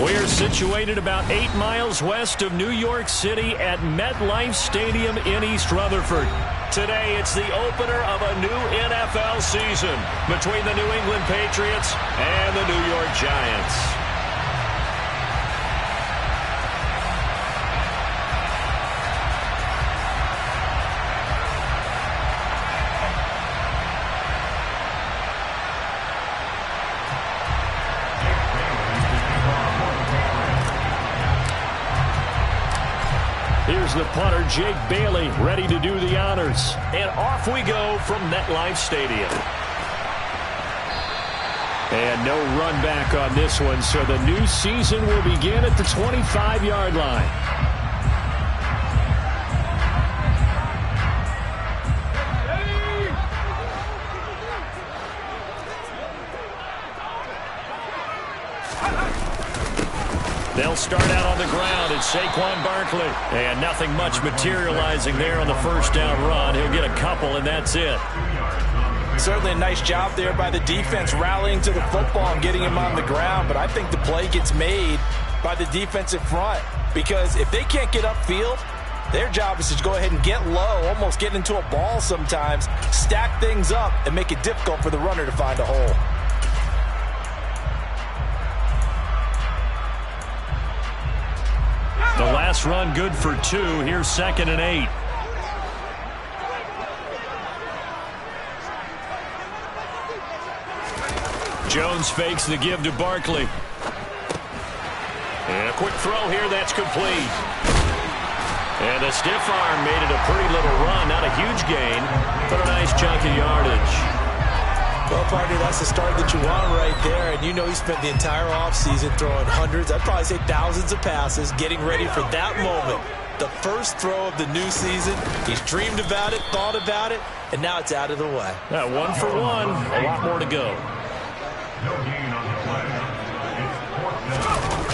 We're situated about 8 miles west of New York City at MetLife Stadium in East Rutherford. Today, it's the opener of a new NFL season between the New England Patriots and the New York Giants. Here's the punter, Jake Bailey, ready to do the honors. And off we go from MetLife Stadium. And no run back on this one, so the new season will begin at the 25-yard line. They'll start out on the ground. It's Saquon Barkley. And nothing much materializing there on the first down run. He'll get a couple, and that's it. Certainly a nice job there by the defense rallying to the football and getting him on the ground. But I think the play gets made by the defensive front. Because if they can't get upfield, their job is to go ahead and get low, almost get into a ball sometimes, stack things up, and make it difficult for the runner to find a hole. The last run good for 2. Here's 2nd and 8. Jones fakes the give to Barkley. And a quick throw here, that's complete. And the stiff arm made it a pretty little run. Not a huge gain, but a nice chunk of yardage. Well, partner, that's the start that you want right there. And you know he spent the entire offseason throwing hundreds, I'd probably say thousands of passes, getting ready for that moment. The first throw of the new season. He's dreamed about it, thought about it, and now it's out of the way. 1 for 1. A lot more to go.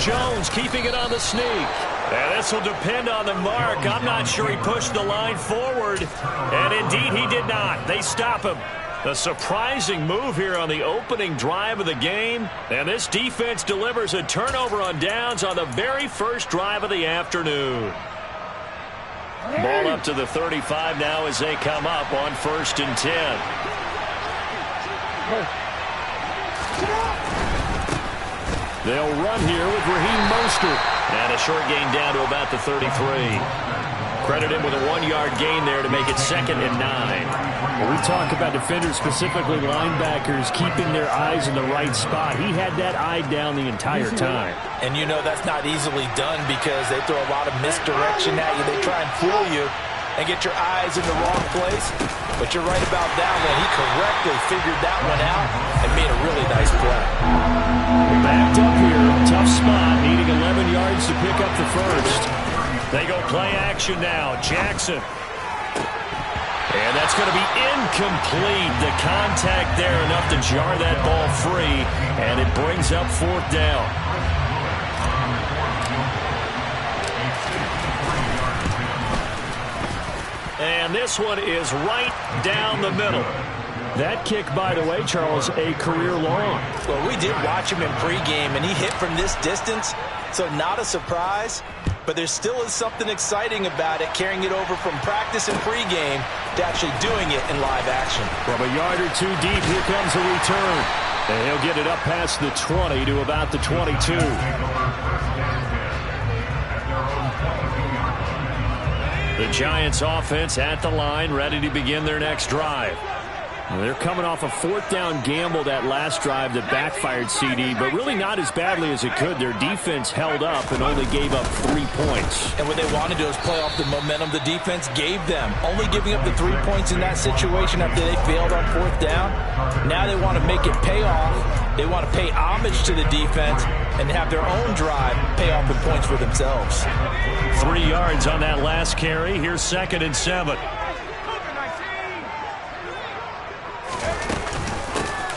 Jones keeping it on the sneak. And this will depend on the mark. I'm not sure he pushed the line forward. And indeed he did not. They stop him. A surprising move here on the opening drive of the game. And this defense delivers a turnover on downs on the very first drive of the afternoon. Ball up to the 35 now as they come up on 1st and 10. They'll run here with Raheem Mostert. And a short gain down to about the 33. Credit him with a 1-yard gain there to make it 2nd and 9. When we talk about defenders, specifically linebackers, keeping their eyes in the right spot, he had that eye down the entire time. And you know that's not easily done because they throw a lot of misdirection at you. They try and fool you and get your eyes in the wrong place. But you're right about that one. He correctly figured that one out and made a really nice play. Backed up here. Tough spot. Needing 11 yards to pick up the first. They go play action now. Jackson. And that's going to be incomplete. The contact there enough to jar that ball free. And it brings up 4th down. And this one is right down the middle. That kick, by the way, Charles, a career long. Well, we did watch him in pregame, and he hit from this distance, so not a surprise. But there still is something exciting about it, carrying it over from practice and pregame to actually doing it in live action. From a yard or 2 deep, here comes a return. And he'll get it up past the 20 to about the 22. The Giants offense at the line, ready to begin their next drive. Well, they're coming off a 4th down gamble that last drive that backfired CD, but really not as badly as it could. Their defense held up and only gave up 3 points. And what they want to do is play off the momentum the defense gave them. Only giving up the 3 points in that situation after they failed on 4th down. Now they want to make it pay off. They want to pay homage to the defense and have their own drive pay off in points for themselves. 3 yards on that last carry. Here's 2nd and 7.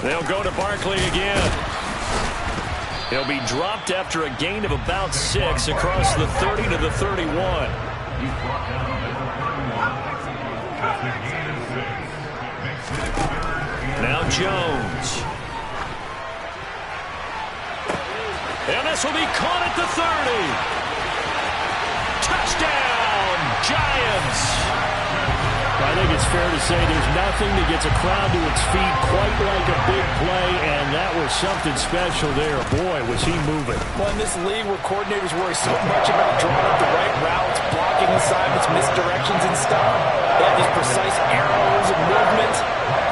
They'll go to Barkley again. He'll be dropped after a gain of about 6 across the 30 to the 31. Now Jones. And this will be caught at the 30. Touchdown, Giants! I think it's fair to say there's nothing that gets a crowd to its feet quite like a big play, and that was something special there. Boy, was he moving. Well, in this league where coordinators worry so much about drawing up the right routes, blocking assignments, misdirections and stuff, they have these precise arrows and movements.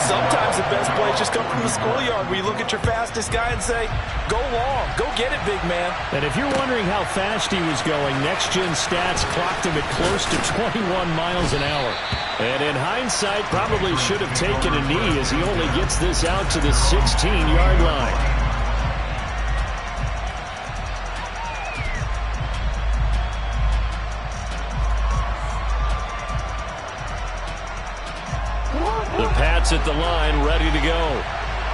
Sometimes the best plays just come from the schoolyard where you look at your fastest guy and say, go long, go get it, big man. And if you're wondering how fast he was going, Next Gen Stats clocked him at close to 21 miles an hour. And in hindsight, probably should have taken a knee as he only gets this out to the 16-yard line. The Pats at the line, ready to go.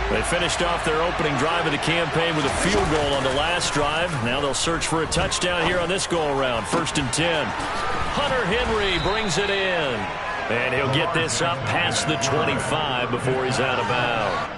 They finished off their opening drive of the campaign with a field goal on the last drive. Now they'll search for a touchdown here on this go-around. 1st and 10. Hunter Henry brings it in. And he'll get this up past the 25 before he's out of bounds.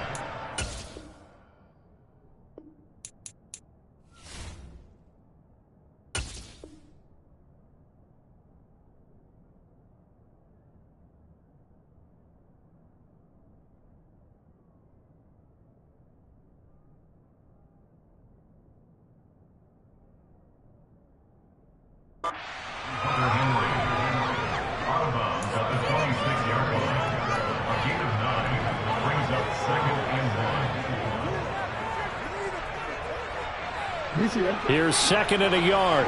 Here's 2nd and a yard.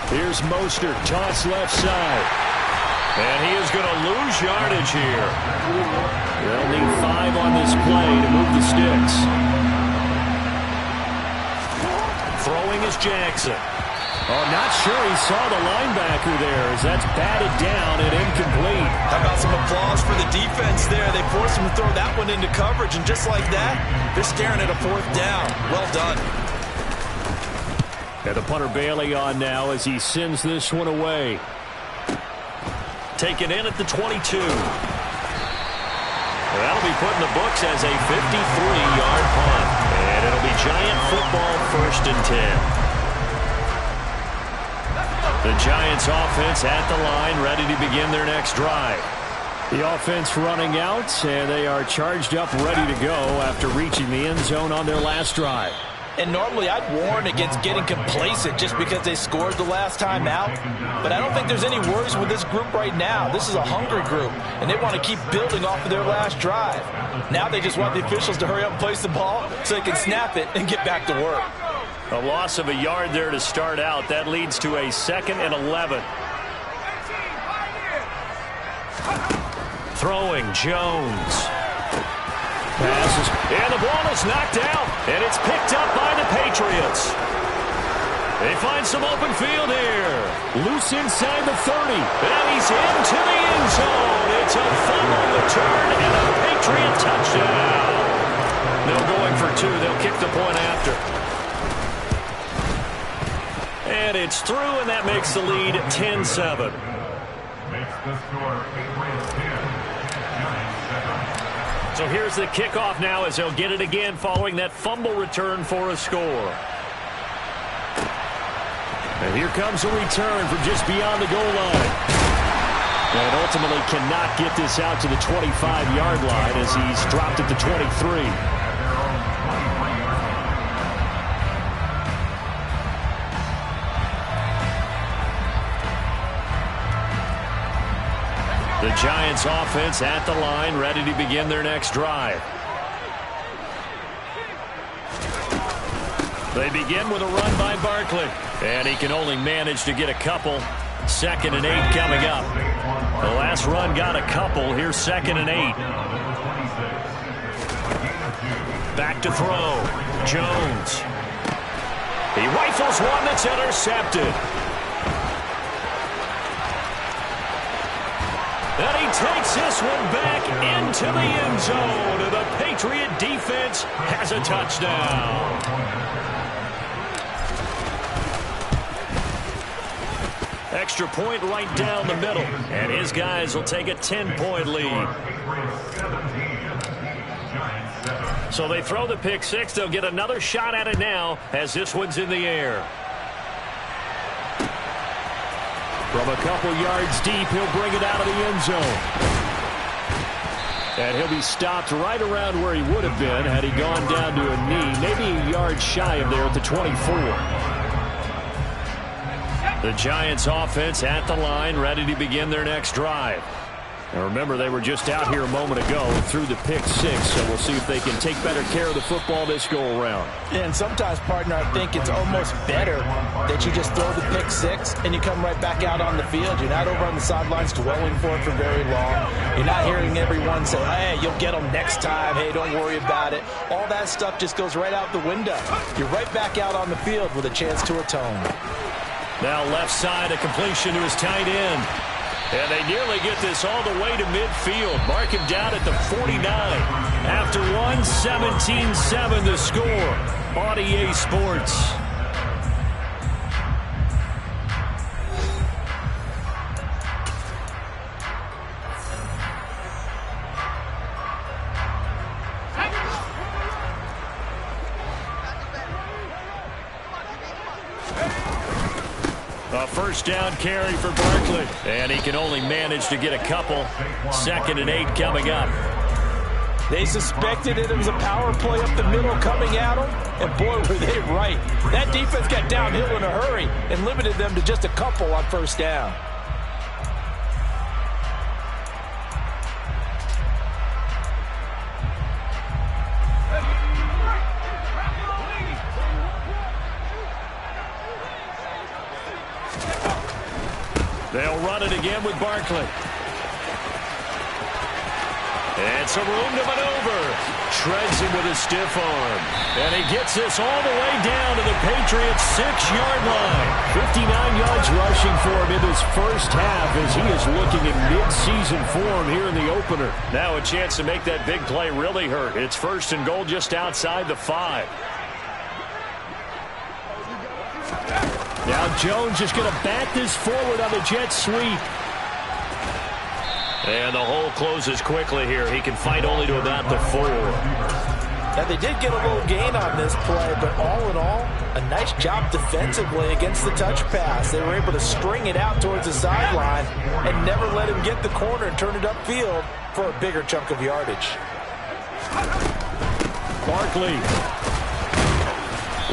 Here's Mostert, toss left side. And he is going to lose yardage here. They'll need 5 on this play to move the sticks. Throwing is Jackson. Oh, not sure he saw the linebacker there as that's batted down and incomplete. How about some applause for the defense there? They forced him to throw that one into coverage, and just like that, they're staring at a 4th down. Well done. And the punter Bailey on now as he sends this one away. Taken in at the 22. That'll be put in the books as a 53-yard punt. And it'll be Giant football, 1st and 10. The Giants offense at the line, ready to begin their next drive. The offense running out, and they are charged up, ready to go after reaching the end zone on their last drive. And normally I'd warn against getting complacent just because they scored the last time out. But I don't think there's any worries with this group right now. This is a hungry group, and they want to keep building off of their last drive. Now they just want the officials to hurry up and place the ball so they can snap it and get back to work. A loss of a yard there to start out. That leads to a 2nd and 11. Throwing, Jones. Passes, and the ball is knocked out, and it's picked up by the Patriots. They find some open field here. Loose inside the 30. And he's into the end zone. It's a fumble return and a Patriot touchdown. No going for 2. They'll kick the point after. And it's through, and that makes the lead 10-7. Makes the score Patriots 10. So here's the kickoff now as they'll get it again following that fumble return for a score. And here comes a return from just beyond the goal line. And ultimately cannot get this out to the 25-yard line as he's dropped at the 23. The Giants offense at the line, ready to begin their next drive. They begin with a run by Barkley, and he can only manage to get a couple. 2nd and 8 coming up. The last run got a couple. Here's 2nd and 8. Back to throw. Jones. He rifles one that's intercepted. And he takes this one back into the end zone. And the Patriot defense has a touchdown. Extra point right down the middle. And his guys will take a 10-point lead. So they throw the pick six. They'll get another shot at it now as this one's in the air. From a couple yards deep, he'll bring it out of the end zone. And he'll be stopped right around where he would have been had he gone down to a knee, maybe a yard shy of there at the 24. The Giants offense at the line, ready to begin their next drive. And remember, they were just out here a moment ago through the pick six, so we'll see if they can take better care of the football this go-around. Yeah, and sometimes, partner, I think it's almost better that you just throw the pick six and you come right back out on the field. You're not over on the sidelines dwelling for it for very long. You're not hearing everyone say, hey, you'll get them next time. Hey, don't worry about it. All that stuff just goes right out the window. You're right back out on the field with a chance to atone. Now left side, a completion to his tight end. And they nearly get this all the way to midfield. Mark him down at the 49. After one, 17-7 the score on EA Sports. A first down carry for Barkley. And he can only manage to get a couple. 2nd and 8 coming up. They suspected it was a power play up the middle coming at them. And boy, were they right. That defense got downhill in a hurry and limited them to just a couple on first down. They'll run it again with Barkley. And some room to maneuver. Treads him with a stiff arm. And he gets this all the way down to the Patriots' 6-yard line. 59 yards rushing for him in this first half as he is looking in mid-season form here in the opener. Now a chance to make that big play really hurt. It's 1st and goal just outside the 5. Now Jones is going to bat this forward on the jet sweep. And the hole closes quickly here. He can fight only to about the 4. Now, they did get a little gain on this play, but all in all, a nice job defensively against the touch pass. They were able to string it out towards the sideline and never let him get the corner and turn it upfield for a bigger chunk of yardage. Barkley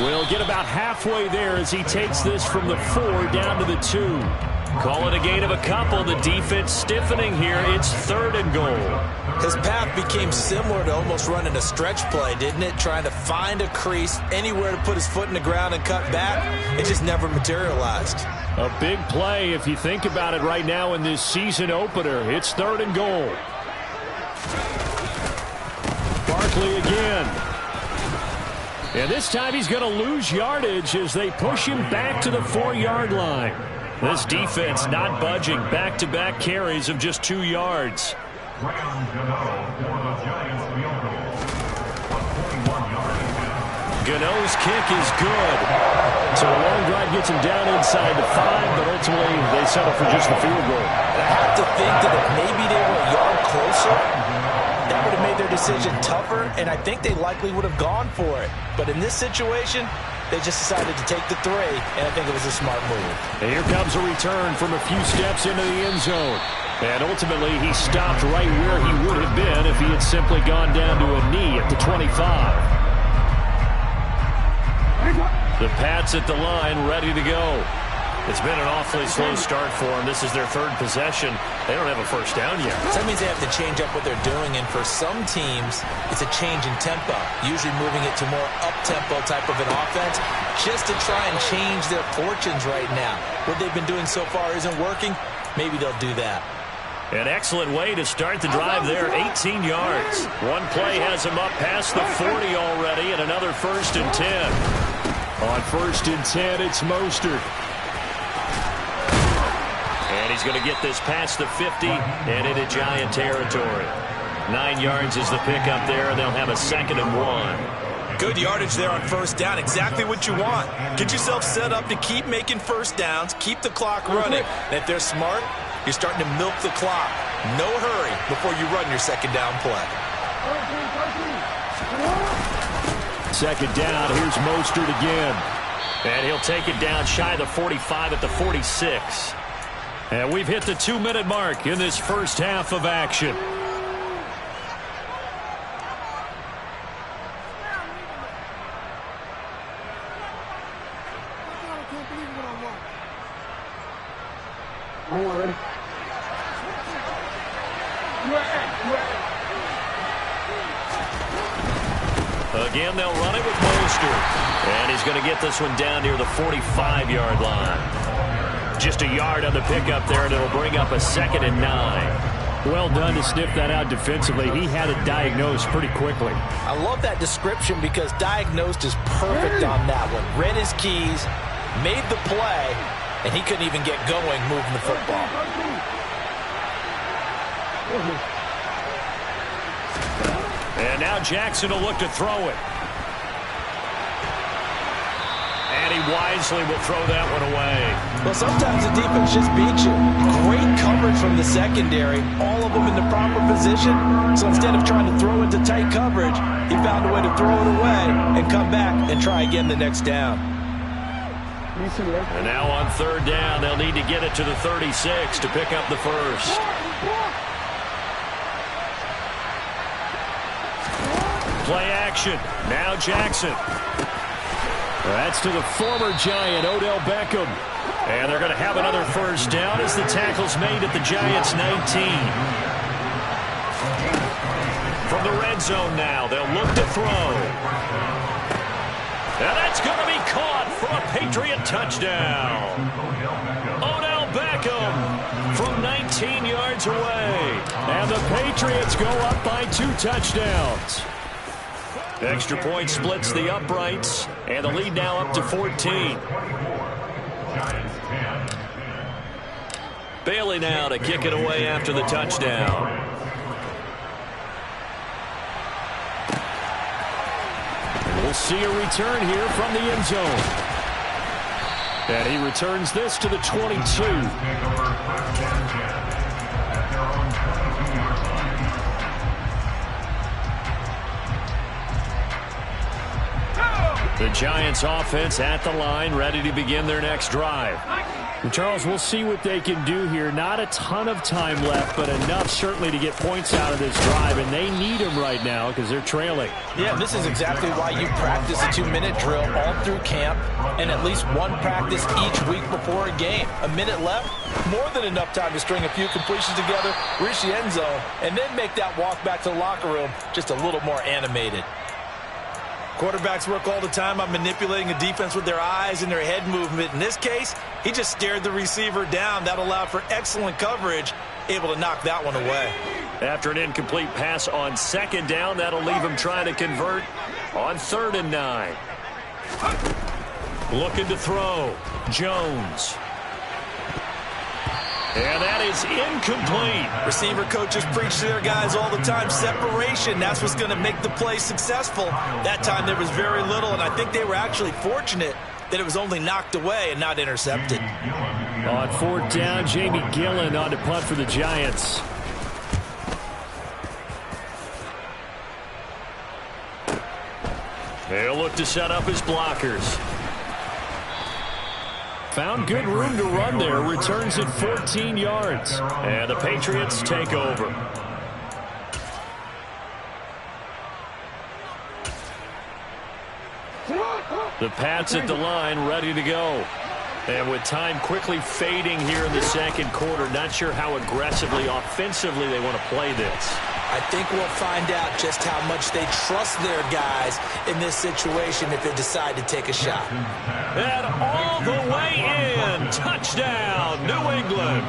will get about halfway there as he takes this from the 4 down to the 2. Call it a gain of a couple. The defense stiffening here. It's 3rd and goal. His path became similar to almost running a stretch play, didn't it? Trying to find a crease, anywhere to put his foot in the ground and cut back. It just never materialized. A big play if you think about it right now in this season opener. It's 3rd and goal. Barkley again. And this time he's going to lose yardage as they push him back to the 4-yard line. This defense not budging. Back-to-back carries of just 2 yards. Gano's kick is good. So a long drive gets him down inside the 5, but ultimately they settle for just the field goal. I have to think that if maybe they were a yard closer, that would have made their decision tougher, and I think they likely would have gone for it. But in this situation, they just decided to take the 3, and I think it was a smart move. And here comes a return from a few steps into the end zone. And ultimately, he stopped right where he would have been if he had simply gone down to a knee at the 25. The Pats at the line, ready to go. It's been an awfully slow start for them. This is their 3rd possession. They don't have a first down yet. So that means they have to change up what they're doing, and for some teams, it's a change in tempo, usually moving it to more up-tempo type of an offense, just to try and change their fortunes right now. What they've been doing so far isn't working. Maybe they'll do that. An excellent way to start the drive there, 18 yards. One play has him up past the 40 already, and another 1st and 10. On 1st and 10, it's Mostert. And he's going to get this past the 50 and into Giant territory. 9 yards is the pickup there, and they'll have a 2nd and 1. Good yardage there on first down. Exactly what you want. Get yourself set up to keep making first downs, keep the clock running. And if they're smart, you're starting to milk the clock. No hurry before you run your 2nd down play. second down. Here's Mostert again. And he'll take it down shy of the 45 at the 46. And we've hit the 2-minute mark in this first half of action. Again, they'll run it with Mostert. And he's going to get this one down near the 45-yard line. Just a yard on the pickup there, and it'll bring up a 2nd and 9. Well done to sniff that out defensively. He had it diagnosed pretty quickly. I love that description because diagnosed is perfect on that one. Read his keys, made the play, and he couldn't even get going moving the football. And now Jackson will look to throw it. And he wisely will throw that one away. Well, sometimes the defense just beats you. Great coverage from the secondary. All of them in the proper position. So instead of trying to throw into tight coverage, he found a way to throw it away and come back and try again the next down. And now on 3rd down, they'll need to get it to the 36 to pick up the first. Play action. Now Jackson. That's to the former Giant, Odell Beckham. And they're going to have another first down as the tackle's made at the Giants' 19. From the red zone now, they'll look to throw. And that's going to be caught for a Patriot touchdown. Odell Beckham from 19 yards away. And the Patriots go up by 2 touchdowns. Extra point splits the uprights, and the lead now up to 14. Bailey now to kick it away after the touchdown. We'll see a return here from the end zone. And he returns this to the 22. The Giants offense at the line, ready to begin their next drive. And Charles, we'll see what they can do here. Not a ton of time left, but enough certainly to get points out of this drive, and they need them right now because they're trailing. Yeah, this is exactly why you practice a 2-minute drill all through camp and at least one practice each week before a game. A minute left, more than enough time to string a few completions together, reach the end zone, and then make that walk back to the locker room just a little more animated. Quarterbacks work all the time on manipulating a defense with their eyes and their head movement. In this case, he just stared the receiver down. That allowed for excellent coverage, able to knock that one away. After an incomplete pass on 2nd down, that'll leave him trying to convert on 3rd and 9. Looking to throw. Jones. And that is incomplete. Receiver coaches preach to their guys all the time. Separation, that's what's going to make the play successful. That time there was very little, and I think they were actually fortunate that it was only knocked away and not intercepted. On 4th down, Jamie Gillen on to punt for the Giants. They'll look to set up his blockers. Found good room to run there. Returns at 14 yards. And the Patriots take over. The Pats at the line, ready to go. And with time quickly fading here in the 2nd quarter, not sure how aggressively, offensively they want to play this. I think we'll find out just how much they trust their guys in this situation if they decide to take a shot. And all the way in. Touchdown, New England.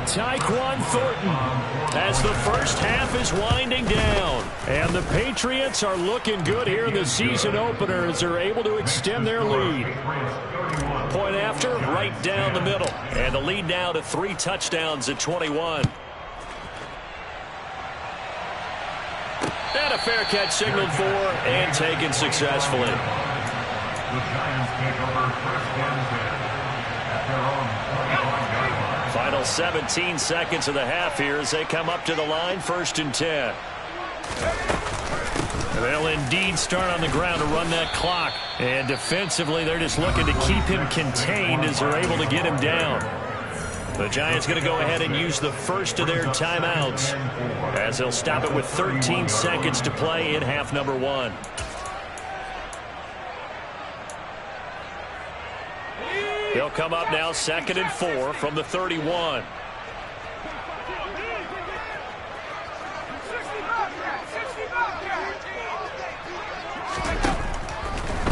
Tyquan Thornton as the first half is winding down. And the Patriots are looking good here in the season opener as they're able to extend their lead. Point after, right down the middle. And the lead now to 3 touchdowns at 21. And a fair catch signaled for and taken successfully. The Giants take over 1st and 10 at their own 21-yard line. Final 17 seconds of the half here as they come up to the line, 1st and 10. They'll indeed start on the ground to run that clock. And defensively, they're just looking to keep him contained as they're able to get him down. The Giants going to go ahead and use the first of their timeouts as they'll stop it with 13 seconds to play in half number 1. He'll come up now 2nd and 4 from the 31.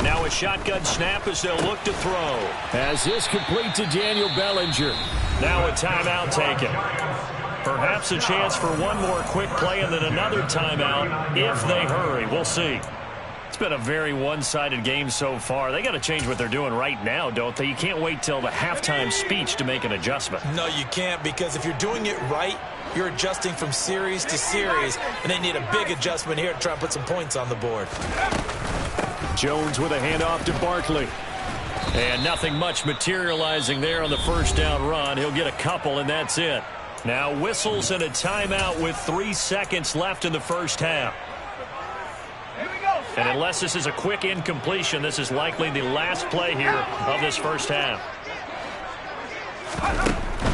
Now a shotgun snap as they'll look to throw. As this complete to Daniel Bellinger. Now a timeout taken. Perhaps a chance for one more quick play and then another timeout if they hurry. We'll see. It's been a very one-sided game so far. They got to change what they're doing right now, don't they? You can't wait till the halftime speech to make an adjustment. No, you can't, because if you're doing it right, you're adjusting from series to series, and they need a big adjustment here to try and put some points on the board. Jones with a handoff to Barkley. And nothing much materializing there on the first down run. He'll get a couple, and that's it. Now whistles and a timeout with 3 seconds left in the first half. And unless this is a quick incompletion, this is likely the last play here of this first half.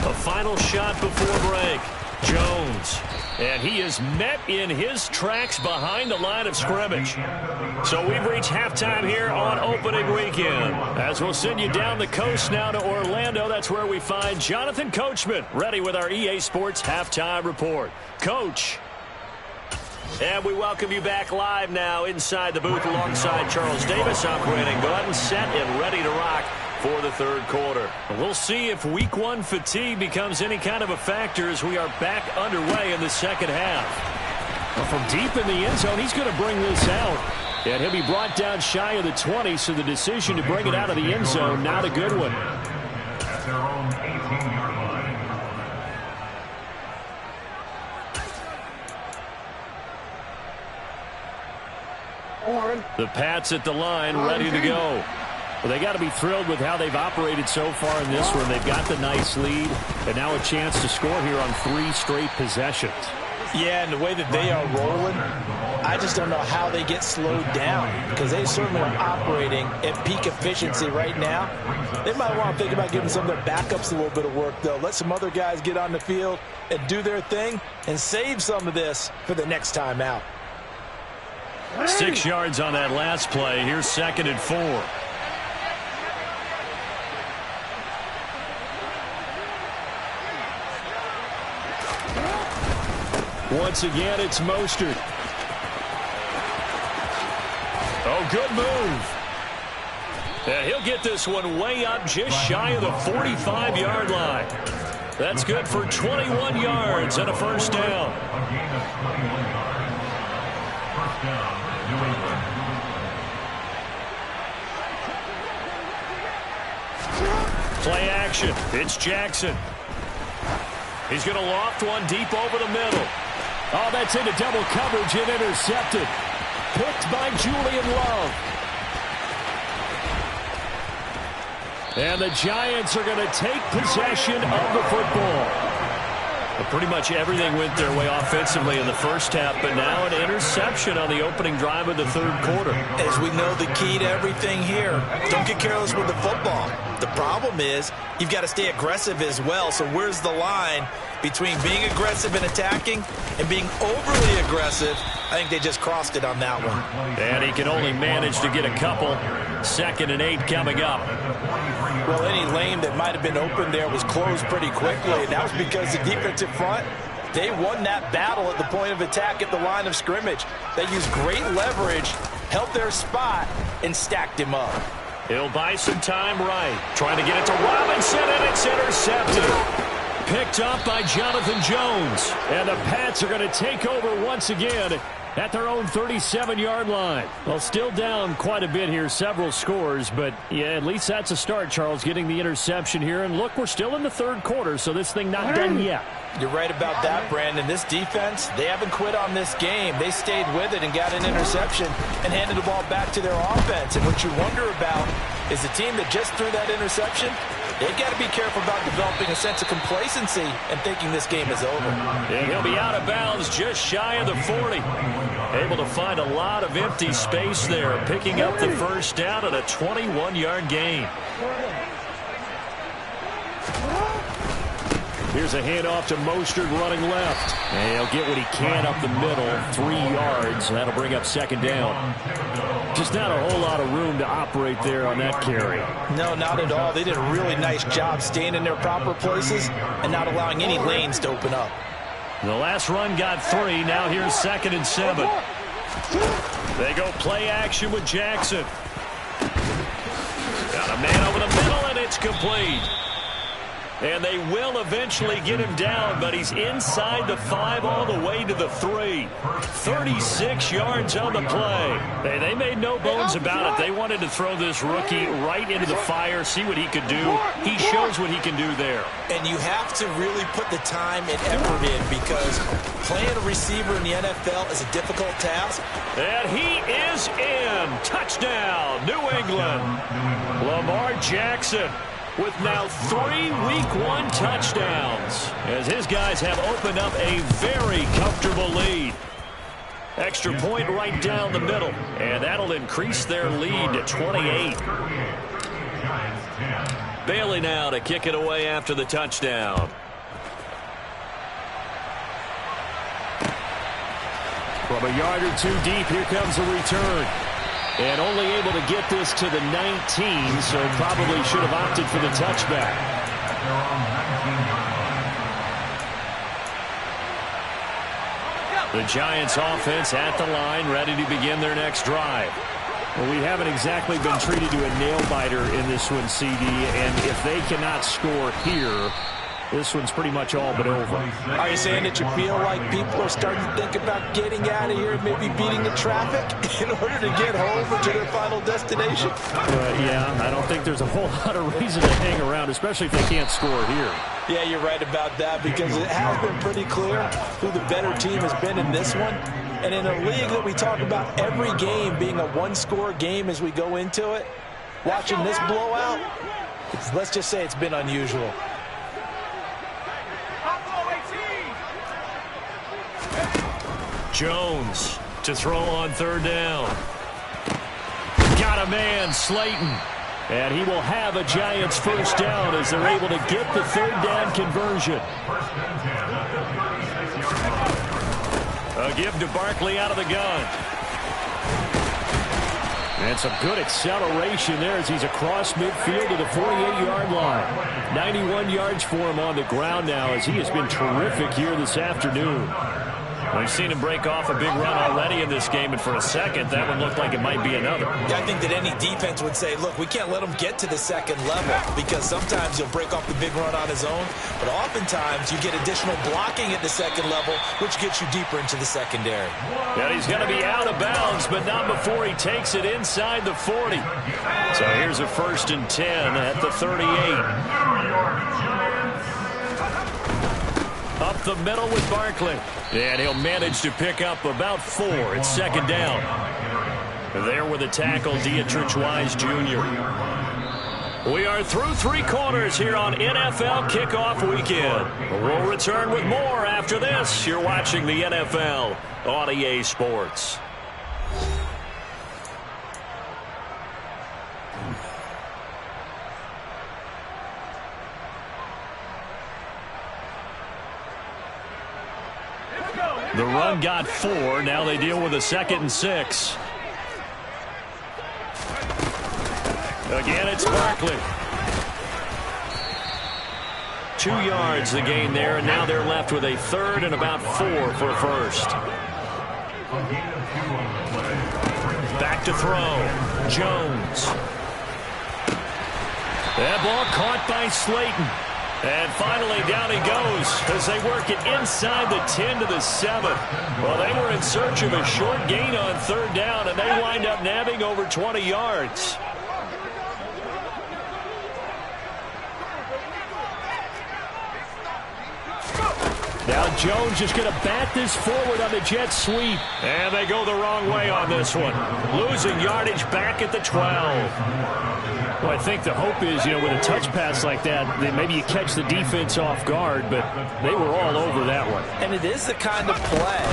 A final shot before break. Jones. And he is met in his tracks behind the line of scrimmage. So we've reached halftime here on opening weekend. As we'll send you down the coast now to Orlando, that's where we find Jonathan Coachman ready with our EA Sports Halftime Report. Coach. And we welcome you back live now inside the booth alongside Charles Davis. I'm Brandon Gordon, set and ready to rock for the third quarter. We'll see if week 1 fatigue becomes any kind of a factor as we are back underway in the second half. Well, from deep in the end zone, he's going to bring this out. And he'll be brought down shy of the 20, so the decision to bring it out of the end zone, not a good one. At their own 18-yard line. The Pats at the line, ready to go. Well, they got to be thrilled with how they've operated so far in this one. They've got the nice lead, and now a chance to score here on 3 straight possessions. Yeah, and the way that they are rolling, I just don't know how they get slowed down, because they certainly are operating at peak efficiency right now. They might want to think about giving some of their backups a little bit of work, though. Let some other guys get on the field and do their thing and save some of this for the next time out. 6 yards on that last play. Here's 2nd and 4. Once again, it's Mostert. Oh, good move. And he'll get this one way up just shy of the 45-yard line. That's good for 21 yards and a first down. A gain of 21 yards. First down, New England. Play action. It's Jackson. He's going to loft one deep over the middle. Oh, that's into double coverage and intercepted. Picked by Julian Love. And the Giants are going to take possession of the football. Well, pretty much everything went their way offensively in the first half, but now an interception on the opening drive of the third quarter. As we know, the key to everything here, don't get careless with the football. The problem is you've got to stay aggressive as well. So where's the line between being aggressive and attacking and being overly aggressive? I think they just crossed it on that one. And he can only manage to get a couple. 2nd and 8 coming up. Well, any lane that might have been open there was closed pretty quickly, and that was because the defensive front, they won that battle at the point of attack at the line of scrimmage. They used great leverage, held their spot, and stacked him up. He'll buy some time right. Trying to get it to Robinson, and it's intercepted. Picked up by Jonathan Jones. And the Pats are going to take over once again at their own 37-yard line. Well, still down quite a bit here, several scores, but yeah, at least that's a start, Charles, getting the interception here. And look, we're still in the third quarter, so this thing not done yet. You're right about that, Brandon. This defense, they haven't quit on this game. They stayed with it and got an interception and handed the ball back to their offense. And what you wonder about is the team that just threw that interception, They've got to be careful about developing a sense of complacency and thinking this game is over. And he'll be out of bounds just shy of the 40. Able to find a lot of empty space there, picking up the first down at a 21-yard gain. Here's a handoff to Mostert running left. And he'll get what he can up the middle, 3 yards. That'll bring up second down. Just not a whole lot of room to operate there on that carry. No, not at all. They did a really nice job staying in their proper places and not allowing any lanes to open up. The last run got 3. Now here's 2nd and 7. They go play action with Jackson. Got a man over the middle, and it's complete. And they will eventually get him down, but he's inside the 5 all the way to the 3. 36 yards on the play. Hey, they made no bones about it. They wanted to throw this rookie right into the fire, see what he could do. He shows what he can do there. And you have to really put the time and effort in, because playing a receiver in the NFL is a difficult task. And he is in. Touchdown, New England. Lamar Jackson with now 3 Week 1 touchdowns, as his guys have opened up a very comfortable lead. Extra point right down the middle, and that'll increase their lead to 28. Bailey now to kick it away after the touchdown. From a yard or 2 deep, here comes a return. And only able to get this to the 19, so probably should have opted for the touchback. The Giants offense at the line, ready to begin their next drive. Well, we haven't exactly been treated to a nail-biter in this one, CD, and if they cannot score here, this one's pretty much all but over. Are you saying that you feel like people are starting to think about getting out of here and maybe beating the traffic in order to get home or to their final destination? Yeah, I don't think there's a whole lot of reason to hang around, especially if they can't score here. Yeah, you're right about that, because it has been pretty clear who the better team has been in this one. And in a league that we talk about every game being a one-score game as we go into it, watching this blowout, let's just say it's been unusual. Jones to throw on 3rd down. Got a man, Slayton. And he will have a Giants first down as they're able to get the 3rd down conversion. A give to Barkley out of the gun. And some good acceleration there as he's across midfield to the 48-yard line. 91 yards for him on the ground now, as he has been terrific here this afternoon. We've seen him break off a big run already in this game, and for a second, that one looked like it might be another. Yeah, I think that any defense would say, look, we can't let him get to the 2nd level, because sometimes he'll break off the big run on his own, but oftentimes you get additional blocking at the 2nd level, which gets you deeper into the secondary. And he's going to be out of bounds, but not before he takes it inside the 40. So here's a 1st and 10 at the 38. Up the middle with Barkley. And he'll manage to pick up about 4. It's 2nd down. There with a tackle, Dietrich Wise Jr. We are through 3 quarters here on NFL Kickoff Weekend. We'll return with more after this. You're watching the NFL on EA Sports. The run got 4. Now they deal with a 2nd and 6. Again, it's Barkley. 2 yards the gain there, and now they're left with a 3rd and about 4 for a first. Back to throw. Jones. That ball caught by Slayton. And finally, down he goes as they work it inside the 10 to the 7. Well, they were in search of a short gain on 3rd down, and they wind up nabbing over 20 yards. Now Jones is going to bat this forward on the jet sweep. And they go the wrong way on this one. Losing yardage back at the 12. Well, I think the hope is, with a touch pass like that, that maybe you catch the defense off guard, but they were all over that one. And it is the kind of play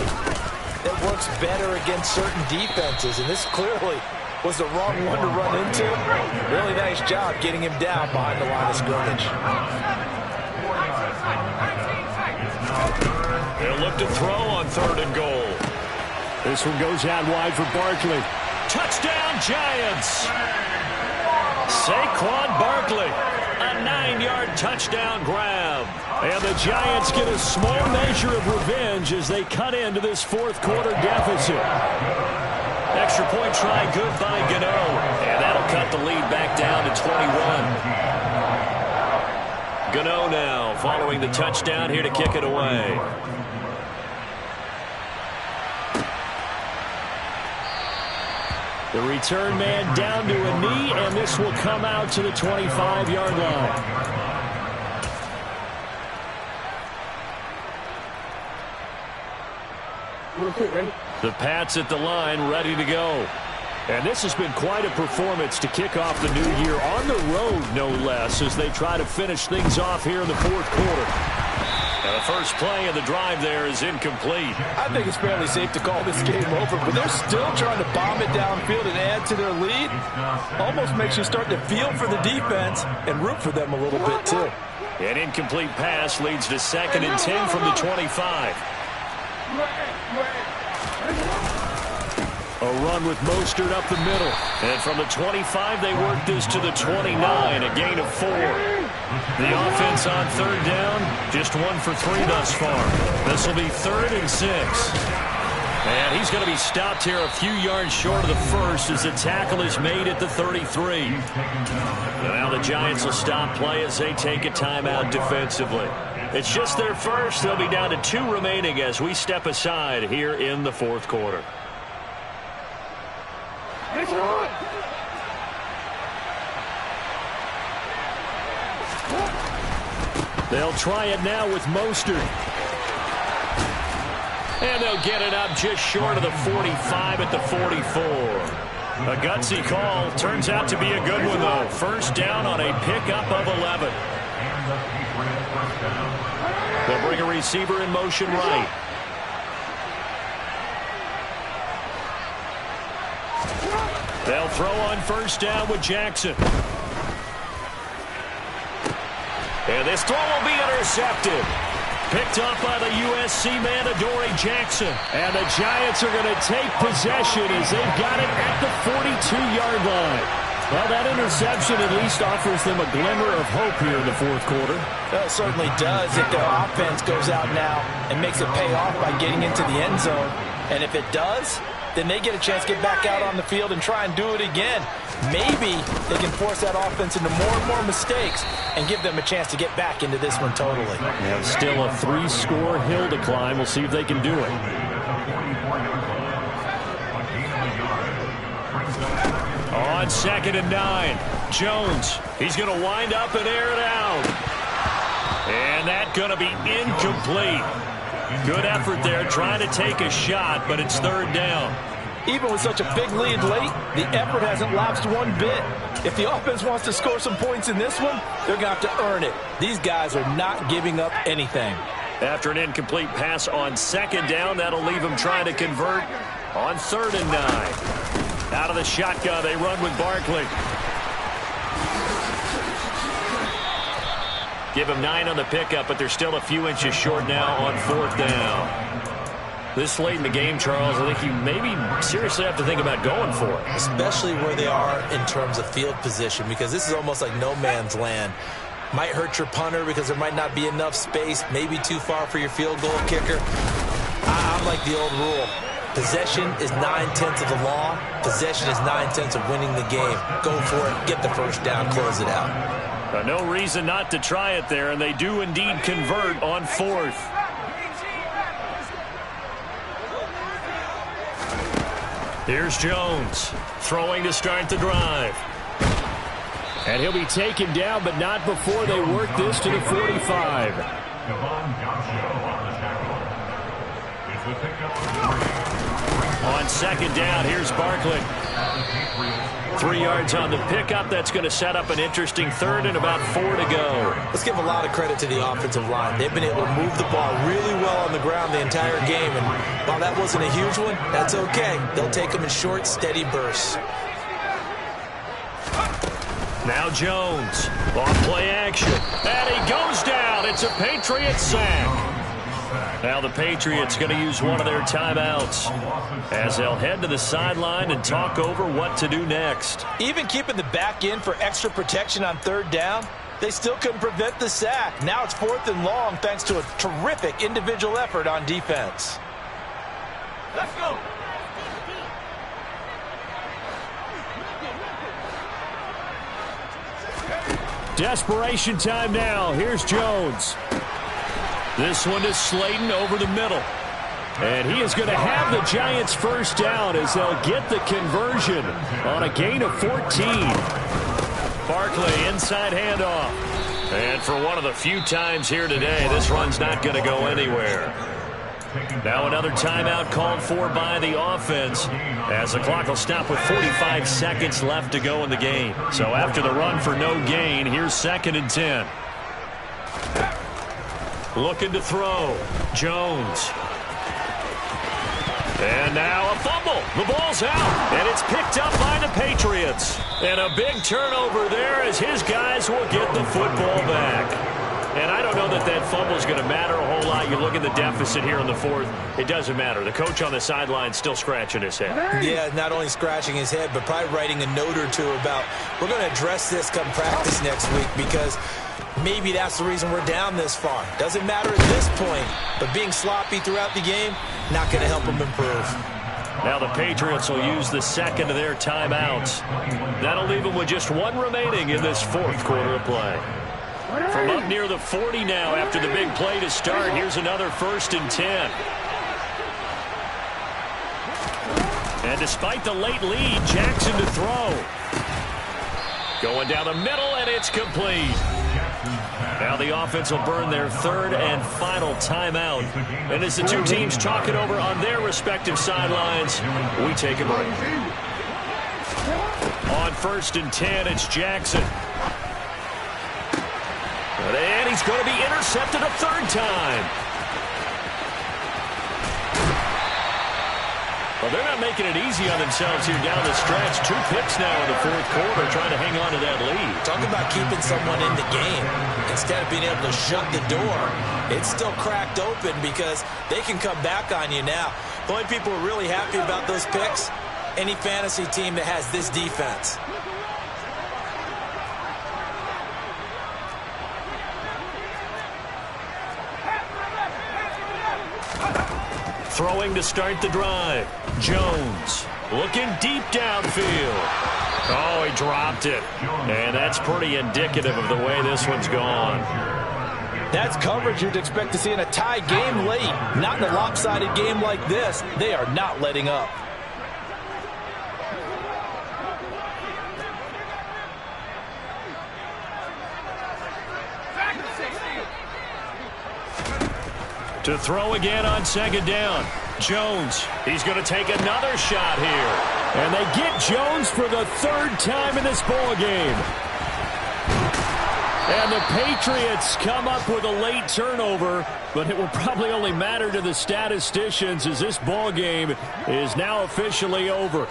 that works better against certain defenses, and this clearly was the wrong one to run into. Really nice job getting him down behind the line of scrimmage. They'll look to throw on 3rd and goal. This one goes out wide for Barkley. Touchdown, Giants! Saquon Barkley, a 9-yard touchdown grab. And the Giants get a small measure of revenge as they cut into this 4th quarter deficit. Extra point try good by Gano. And that'll cut the lead back down to 21. Gano now following the touchdown here to kick it away. The return man down to a knee, and this will come out to the 25-yard line. The Pats at the line, ready to go. And this has been quite a performance to kick off the new year on the road, no less, as they try to finish things off here in the 4th quarter. And the first play of the drive there is incomplete. I think it's fairly safe to call this game over, but they're still trying to bomb it downfield and add to their lead. Almost makes you start to feel for the defense and root for them a little bit, too. An incomplete pass leads to 2nd and 10 from the 25. A run with Mostert up the middle. And from the 25, they work this to the 29, a gain of 4. The offense on 3rd down, just 1 for 3 thus far. This will be 3rd and 6. And he's going to be stopped here a few yards short of the first as the tackle is made at the 33. Now the Giants will stop play as they take a timeout defensively. It's just their first. They'll be down to 2 remaining as we step aside here in the 4th quarter. They'll try it now with Mostert. And they'll get it up just short of the 45 at the 44. A gutsy call. Turns out to be a good one, though. First down on a pickup of 11. They'll bring a receiver in motion right. They'll throw on first down with Jackson. And this throw will be intercepted. Picked up by the USC man, Adoree Jackson. And the Giants are going to take possession as they've got it at the 42-yard line. Well, that interception at least offers them a glimmer of hope here in the 4th quarter. Well, it certainly does if their offense goes out now and makes it pay off by getting into the end zone. And if it does, then they get a chance to get back out on the field and try and do it again. Maybe they can force that offense into more and more mistakes and give them a chance to get back into this one totally. Yeah, still a 3-score hill to climb. We'll see if they can do it. On 2nd and 9, Jones. He's going to wind up and air it out. And that's going to be incomplete. Good effort there trying to take a shot, but it's 3rd down. Even with such a big lead late, the effort hasn't lapsed one bit. If the offense wants to score some points in this one, they're going to have to earn it. These guys are not giving up anything. After an incomplete pass on 2nd down, that'll leave them trying to convert on 3rd and 9. Out of the shotgun, they run with Barkley. Give him 9 on the pickup, but they're still a few inches short now on 4th down. This late in the game, Charles, I think you maybe seriously have to think about going for it. Especially where they are in terms of field position, because this is almost like no man's land. Might hurt your punter because there might not be enough space, maybe too far for your field goal kicker. I'm like the old rule. Possession is 9/10 of the law. Possession is 9/10 of winning the game. Go for it, get the first down, close it out. No reason not to try it there, and they do indeed convert on 4th. Here's Jones throwing to start the drive. And he'll be taken down, but not before they work this to the 45. Devon Gaucho on the tackle. It's the pickup of 3. On second down, here's Barkley. 3 yards on the pickup. That's going to set up an interesting third and about 4 to go. Let's give a lot of credit to the offensive line. They've been able to move the ball really well on the ground the entire game. And while that wasn't a huge one, that's okay. They'll take them in short, steady bursts. Now Jones on play action. And he goes down. It's a Patriots sack. Now the Patriots going to use one of their timeouts as they'll head to the sideline and talk over what to do next. Even keeping the back in for extra protection on third down, they still couldn't prevent the sack. Now it's 4th and long thanks to a terrific individual effort on defense. Let's go. Desperation time now. Here's Jones. This one is Slayton over the middle. And he is going to have the Giants first down as they'll get the conversion on a gain of 14. Barkley inside handoff. And for one of the few times here today, this run's not going to go anywhere. Now another timeout called for by the offense as the clock will stop with 45 seconds left to go in the game. So after the run for no gain, here's 2nd and 10. Looking to throw. Jones. And now a fumble. The ball's out. And it's picked up by the Patriots. And a big turnover there as his guys will get the football back. And I don't know that that fumble is going to matter a whole lot. You look at the deficit here in the 4th. It doesn't matter. The coach on the sideline still scratching his head. Yeah, not only scratching his head, but probably writing a note or two about, we're going to address this come practice next week because maybe that's the reason we're down this far. Doesn't matter at this point, but being sloppy throughout the game, not going to help them improve. Now the Patriots will use the second of their timeouts. That'll leave them with just one remaining in this 4th quarter of play. From up near the 40 now after the big play to start, here's another 1st and 10. And despite the late lead, Jackson to throw. Going down the middle, and it's complete. Now the offense will burn their 3rd and final timeout. And as the two teams talk it over on their respective sidelines, we take a break. On 1st and 10, it's Jackson. And he's going to be intercepted a 3rd time. Well, they're not making it easy on themselves here down the stretch. 2 picks now in the 4th quarter trying to hang on to that lead. Talk about keeping someone in the game. Instead of being able to shut the door, it's still cracked open because they can come back on you now. The only people who are really happy about those picks, any fantasy team that has this defense. Throwing to start the drive. Jones looking deep downfield. Oh, he dropped it. And that's pretty indicative of the way this one's gone. That's coverage you'd expect to see in a tie game late. Not in a lopsided game like this. They are not letting up. To throw again on 2nd down. Jones, he's going to take another shot here. And they get Jones for the 3rd time in this ball game. And the Patriots come up with a late turnover, but it will probably only matter to the statisticians as this ball game is now officially over.